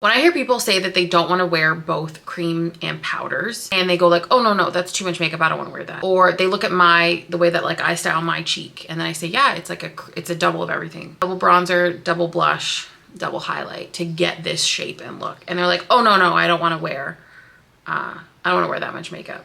When I hear people say that they don't want to wear both cream and powders and they go like, oh no, that's too much makeup, I don't want to wear that. Or they look at the way that like I style my cheek and then I say, yeah, it's a double of everything. Double bronzer, double blush, double highlight to get this shape and look. And they're like, oh no, I don't want to wear, that much makeup.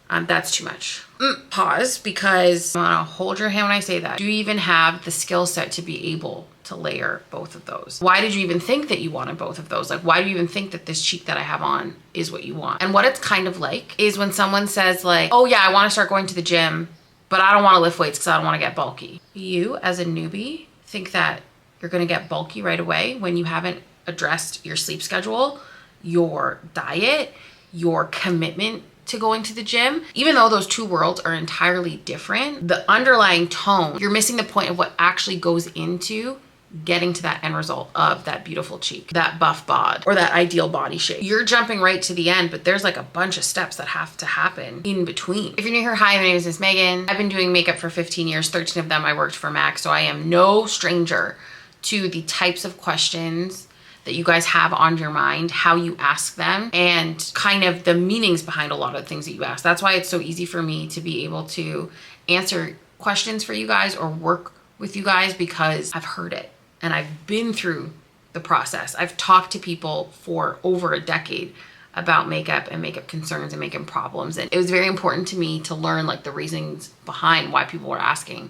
That's too much. Pause, because I want to hold your hand when I say that. Do you even have the skill set to be able to layer both of those? Why did you even think that you wanted both of those? Like, why do you even think that this cheek that I have on is what you want? And what it's kind of like is when someone says like, oh yeah, I want to start going to the gym, but I don't want to lift weights because I don't want to get bulky. You as a newbie think that you're going to get bulky right away when you haven't addressed your sleep schedule, your diet, your commitment to going to the gym. Even though those two worlds are entirely different, the underlying tone, you're missing the point of what actually goes into getting to that end result of that beautiful cheek, that buff bod, or that ideal body shape. You're jumping right to the end, but there's like a bunch of steps that have to happen in between. If you're new here, hi, my name is Miss Megan. I've been doing makeup for 15 years, 13 of them I worked for MAC, so I am no stranger to the types of questions that you guys have on your mind, how you ask them, and kind of the meanings behind a lot of the things that you ask. That's why it's so easy for me to be able to answer questions for you guys or work with you guys, because I've heard it and I've been through the process. I've talked to people for over a decade about makeup and makeup concerns and makeup problems. And it was very important to me to learn like the reasons behind why people were asking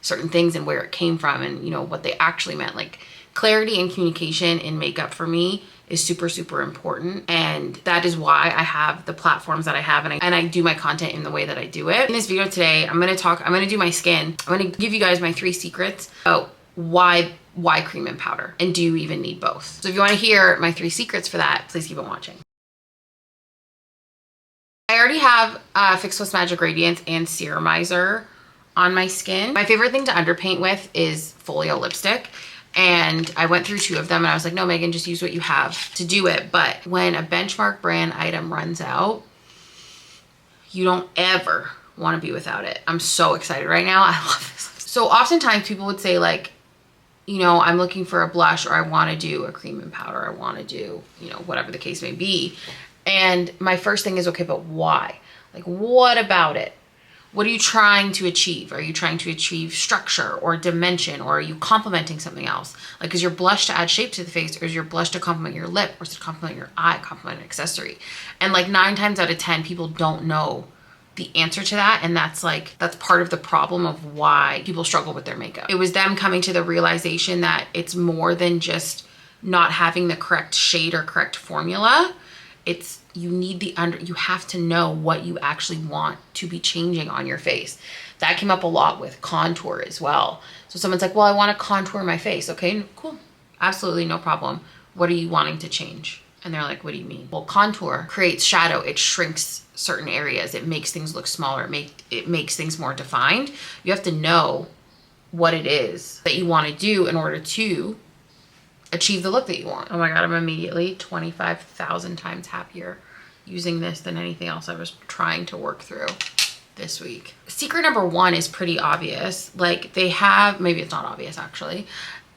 certain things and where it came from and, you know, what they actually meant. Like, clarity and communication in makeup for me is super, super important. And that is why I have the platforms that I have, and I do my content in the way that I do it. In this video today, I'm gonna do my skin. I'm gonna give you guys my 3 secrets about why cream and powder, and do you even need both? So if you wanna hear my 3 secrets for that, please keep on watching. I already have Fix What's Magic Radiance and Serumizer on my skin. My favorite thing to underpaint with is Folio Lipstick. And I went through 2 of them and I was like, no, Megan, just use what you have to do it. But when a benchmark brand item runs out, you don't ever want to be without it. I'm so excited right now. I love this. So oftentimes people would say like, you know, I'm looking for a blush, or I want to do a cream and powder. I want to do, you know, whatever the case may be. And my first thing is, okay, but why? Like, what about it? What are you trying to achieve? Are you trying to achieve structure or dimension, or are you complementing something else? Like, is your blush to add shape to the face, or is your blush to complement your lip, or is it to complement your eye, complement an accessory? And like 9 times out of 10, people don't know the answer to that. And that's part of the problem of why people struggle with their makeup. It was them coming to the realization that it's more than just not having the correct shade or correct formula. It's, you have to know what you actually want to be changing on your face. That came up a lot with contour as well. So someone's like, well, I want to contour my face. Okay, cool. Absolutely no problem. What are you wanting to change? And they're like, what do you mean? Well, contour creates shadow. It shrinks certain areas. It makes things look smaller. It makes things more defined. You have to know what it is that you want to do in order to achieve the look that you want. Oh my God, I'm immediately 25,000 times happier using this than anything else I was trying to work through this week. Secret number 1 is pretty obvious. Like, they have, maybe it's not obvious actually,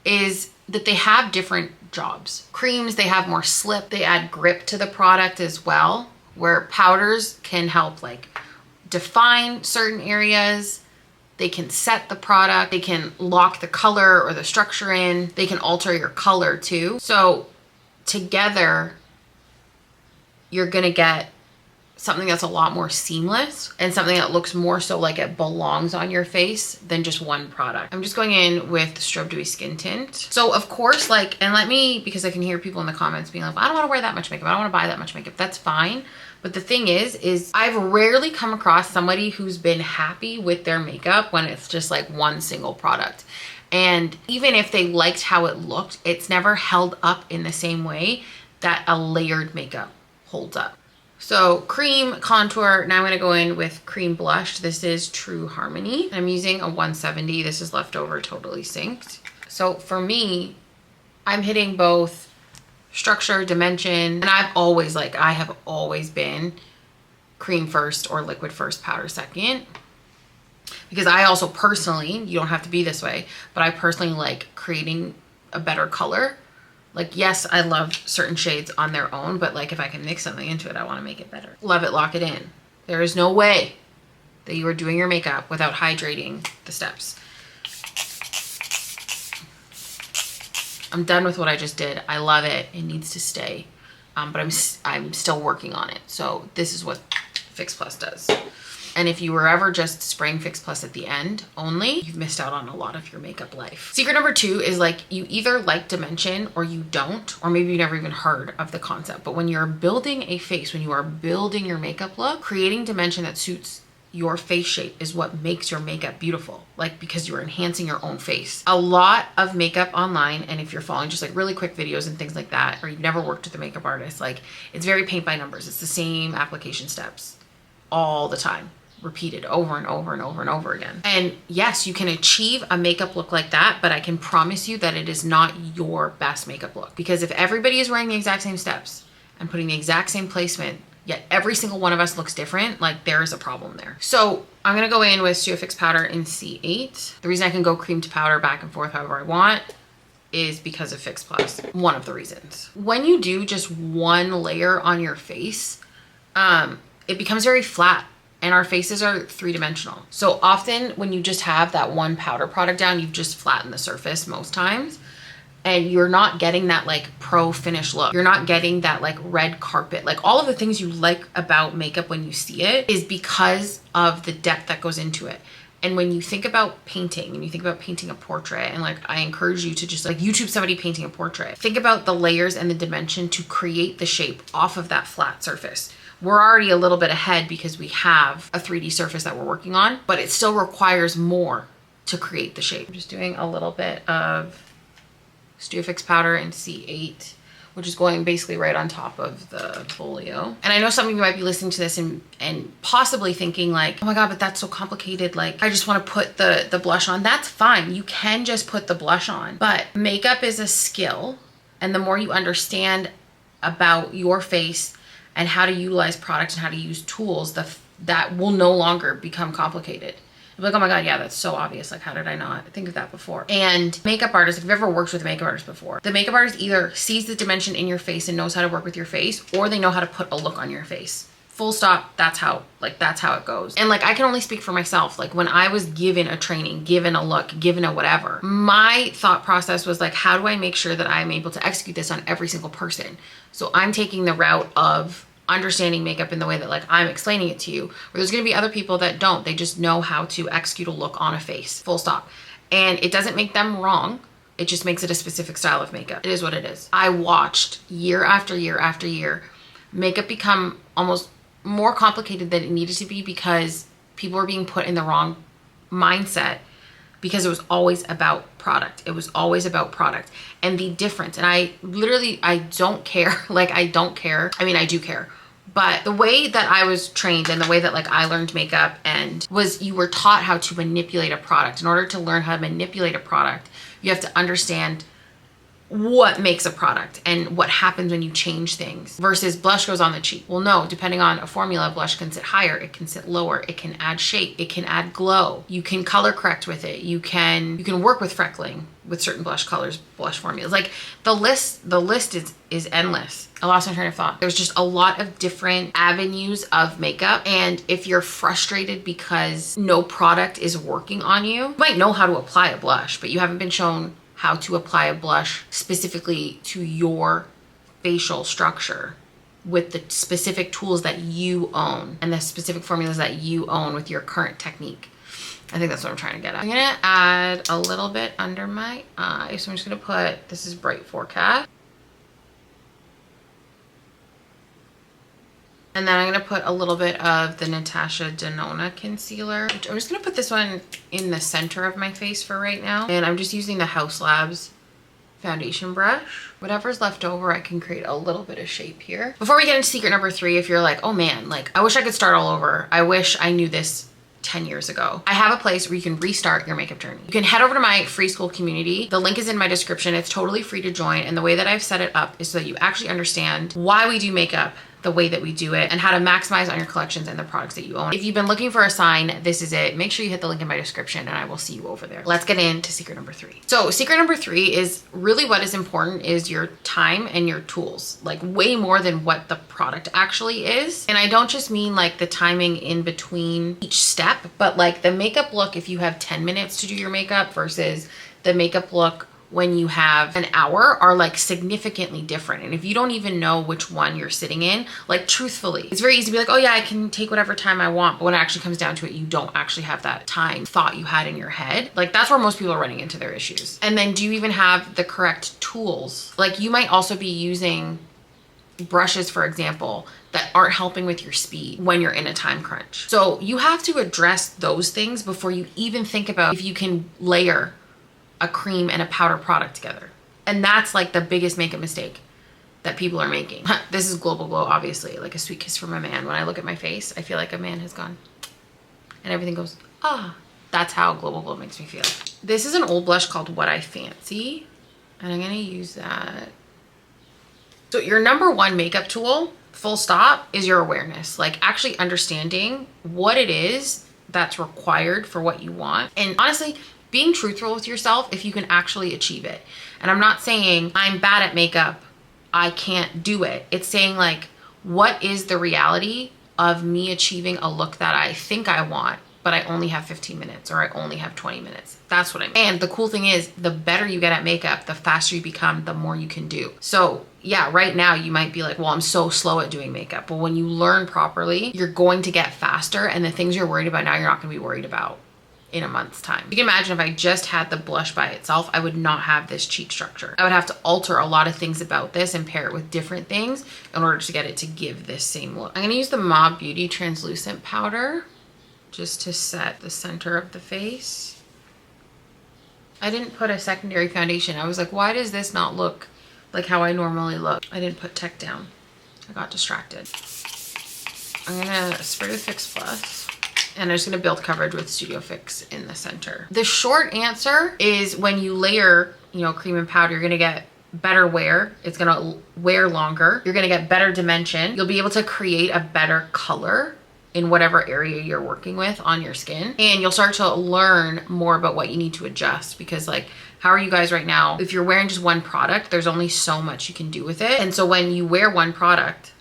is that they have different jobs. Creams, they have more slip. They add grip to the product as well, where powders can help like define certain areas. They can set the product, they can lock the color or the structure in, they can alter your color too. So together, you're gonna get something that's a lot more seamless and something that looks more so like it belongs on your face than just one product. I'm just going in with the Strobe Dewy Skin Tint. So of course, like, and let me, because I can hear people in the comments being like, well, I don't wanna wear that much makeup, I don't wanna buy that much makeup. That's fine. But the thing is I've rarely come across somebody who's been happy with their makeup when it's just like one single product. And even if they liked how it looked, it's never held up in the same way that a layered makeup holds up. So cream, contour, now I'm gonna go in with cream blush. This is True Harmony. I'm using a 170. This is leftover, totally synced. So for me, I'm hitting both structure, dimension, and I have always been cream first or liquid first, powder second. Because I also personally, you don't have to be this way, but I personally like creating a better color Like, yes, I love certain shades on their own, but like if I can mix something into it, I want to make it better. Love it, lock it in. There is no way that you are doing your makeup without hydrating the steps. I'm done with what I just did. I love it. It needs to stay, but I'm still working on it. So this is what Fix Plus does. And if you were ever just spraying Fix Plus at the end only, you've missed out on a lot of your makeup life. Secret number 2 is like, you either like dimension or you don't, or maybe you never even heard of the concept. But when you're building a face, when you are building your makeup look, creating dimension that suits your face shape is what makes your makeup beautiful. Like, because you're enhancing your own face. A lot of makeup online, and if you're following just like really quick videos and things like that, or you've never worked with a makeup artist, like it's very paint by numbers. It's the same application steps all the time, repeated over and over and over and over again. And yes, you can achieve a makeup look like that, but I can promise you that it is not your best makeup look. Because if everybody is wearing the exact same steps and putting the exact same placement, yet every single one of us looks different, like there is a problem there. So I'm gonna go in with Studio Fix powder in C8. The reason I can go cream to powder back and forth however I want is because of Fix Plus. One of the reasons. When you do just one layer on your face, it becomes very flat. And our faces are 3-dimensional. So often when you just have that one powder product down, you've just flattened the surface most times. And you're not getting that like pro finish look. You're not getting that like red carpet. Like all of the things you like about makeup when you see it is because of the depth that goes into it. And when you think about painting and you think about painting a portrait, and like I encourage you to just like YouTube somebody painting a portrait, think about the layers and the dimension to create the shape off of that flat surface. We're already a little bit ahead because we have a 3D surface that we're working on, but it still requires more to create the shape. I'm just doing a little bit of Studio Fix powder in C8, which is going basically right on top of the folio. And I know some of you might be listening to this and possibly thinking like, oh my God, but that's so complicated. Like, I just want to put the blush on. That's fine. You can just put the blush on, but makeup is a skill. And the more you understand about your face and how to utilize products and how to use tools, that will no longer become complicated. You'll be like, oh my God, yeah, that's so obvious. Like, how did I not think of that before? And makeup artists, if you've ever worked with a makeup artist before, the makeup artist either sees the dimension in your face and knows how to work with your face, or they know how to put a look on your face. Full stop. That's how it goes. And like, I can only speak for myself. Like when I was given a training, given a look, given a whatever, my thought process was like, how do I make sure that I'm able to execute this on every single person? So I'm taking the route of understanding makeup in the way that like I'm explaining it to you, where there's going to be other people that don't. They just know how to execute a look on a face, full stop. And it doesn't make them wrong. It just makes it a specific style of makeup. It is what it is. I watched year after year after year makeup become almost more complicated than it needed to be because people were being put in the wrong mindset, because it was always about product. It was always about product and the difference. And I don't care. Like, I don't care. I mean, I do care. But the way that I was trained and the way that like I learned makeup and was, you were taught how to manipulate a product. In order to learn how to manipulate a product, you have to understand what makes a product and what happens when you change things. Versus blush goes on the cheek. Well, no, depending on a formula, blush can sit higher, it can sit lower, it can add shape, it can add glow. You can color correct with it. You can work with freckling with certain blush colors, blush formulas. Like the list is endless. I lost my train of thought. There's just a lot of different avenues of makeup. And if you're frustrated because no product is working on you, you might know how to apply a blush, but you haven't been shown how to apply a blush specifically to your facial structure with the specific tools that you own and the specific formulas that you own with your current technique. I think that's what I'm trying to get at. I'm gonna add a little bit under my eye. So I'm just gonna put, this is Bright Forecast. And then I'm gonna put a little bit of the Natasha Denona concealer. I'm just gonna put this one in the center of my face for right now. And I'm just using the House Labs foundation brush. Whatever's left over, I can create a little bit of shape here. Before we get into secret number 3, if you're like, oh man, like I wish I could start all over. I wish I knew this 10 years ago. I have a place where you can restart your makeup journey. You can head over to my free Skool community. The link is in my description. It's totally free to join. And the way that I've set it up is so that you actually understand why we do makeup, the way that we do it, and how to maximize on your collections and the products that you own. If you've been looking for a sign, this is it. Make sure you hit the link in my description and I will see you over there. Let's get into secret number 3. So secret number 3 is really what is important is your time and your tools, like way more than what the product actually is. And I don't just mean like the timing in between each step, but like the makeup look, if you have 10 minutes to do your makeup versus the makeup look when you have an hour, are like significantly different. And if you don't even know which one you're sitting in, like truthfully, it's very easy to be like, oh yeah, I can take whatever time I want. But when it actually comes down to it, you don't actually have that time thought you had in your head. Like that's where most people are running into their issues. And then do you even have the correct tools? Like you might also be using brushes, for example, that aren't helping with your speed when you're in a time crunch. So you have to address those things before you even think about if you can layer a cream and a powder product together. And that's like the biggest makeup mistake that people are making. This is Global Glow, obviously, like a sweet kiss from a man. When I look at my face, I feel like a man has gone and everything goes, ah. That's how Global Glow makes me feel. This is an old blush called What I Fancy, and I'm gonna use that. So your number 1 makeup tool, full stop, is your awareness. Like actually understanding what it is that's required for what you want. And honestly, being truthful with yourself if you can actually achieve it. And I'm not saying I'm bad at makeup, I can't do it. It's saying like, what is the reality of me achieving a look that I think I want, but I only have 15 minutes or I only have 20 minutes. That's what I mean. And the cool thing is the better you get at makeup, the faster you become, the more you can do. So yeah, right now you might be like, well, I'm so slow at doing makeup. But when you learn properly, you're going to get faster, and the things you're worried about now, you're not gonna be worried about in a month's time. You can imagine if I just had the blush by itself, I would not have this cheek structure. I would have to alter a lot of things about this and pair it with different things in order to get it to give this same look. I'm gonna use the Mob Beauty translucent powder just to set the center of the face. I didn't put a secondary foundation. I was like, why does this not look like how I normally look? I didn't put Tech down. I got distracted. I'm gonna spray with Fix Plus. And I'm just gonna build coverage with Studio Fix in the center. The short answer is when you layer, you know, cream and powder, you're gonna get better wear. It's gonna wear longer. You're gonna get better dimension. You'll be able to create a better color in whatever area you're working with on your skin. And you'll start to learn more about what you need to adjust, because like, how are you guys right now? If you're wearing just one product, there's only so much you can do with it. And so when you wear one product,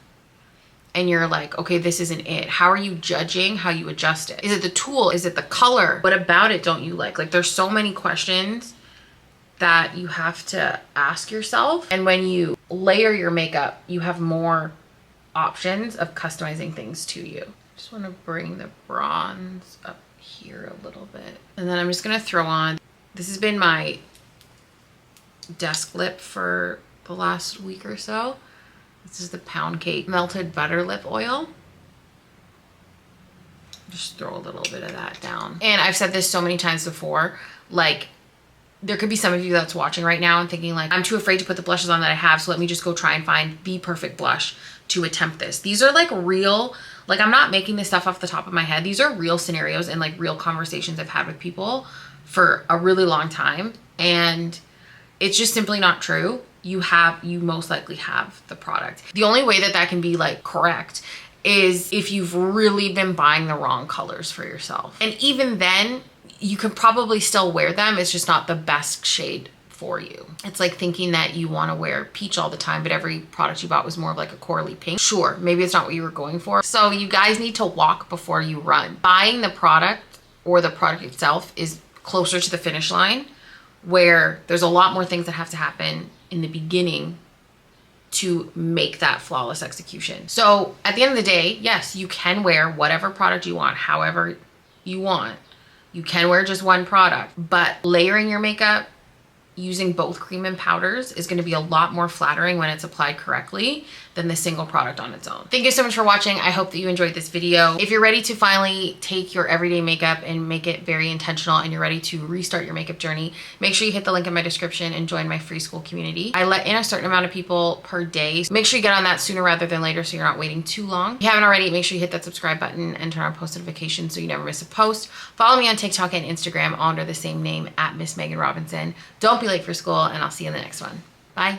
and you're like, okay, this isn't it, how are you judging how you adjust it? Is it the tool? Is it the color? What about it don't you like? Like there's so many questions that you have to ask yourself. And when you layer your makeup, you have more options of customizing things to you. Just wanna bring the bronze up here a little bit. And then I'm just gonna throw on, this has been my desk lip for the last week or so. This is the Poundcake Melted Butter Lip Oil. Just throw a little bit of that down. And I've said this so many times before, like there could be some of you that's watching right now and thinking like, I'm too afraid to put the blushes on that I have, so let me just go try and find the perfect blush to attempt this. These are like real, like I'm not making this stuff off the top of my head. These are real scenarios and like real conversations I've had with people for a really long time. And it's just simply not true. You most likely have the product. The only way that can be like correct is if you've really been buying the wrong colors for yourself. And even then, you can probably still wear them. It's just not the best shade for you. It's like thinking that you want to wear peach all the time, but every product you bought was more of like a corally pink. Sure, maybe it's not what you were going for. So you guys need to walk before you run. Buying the product or the product itself is closer to the finish line, where there's a lot more things that have to happen in the beginning to make that flawless execution. So at the end of the day, yes, you can wear whatever product you want, however you want. You can wear just one product, but layering your makeup using both cream and powders is going to be a lot more flattering when it's applied correctly than the single product on its own. Thank you so much for watching. I hope that you enjoyed this video. If you're ready to finally take your everyday makeup and make it very intentional, and you're ready to restart your makeup journey, make sure you hit the link in my description and join my free Skool community. I let in a certain amount of people per day. So make sure you get on that sooner rather than later so you're not waiting too long. If you haven't already, make sure you hit that subscribe button and turn on post notifications so you never miss a post. Follow me on TikTok and Instagram all under the same name, @Miss Megan Robinson. Don't be late for school, and I'll see you in the next one. Bye.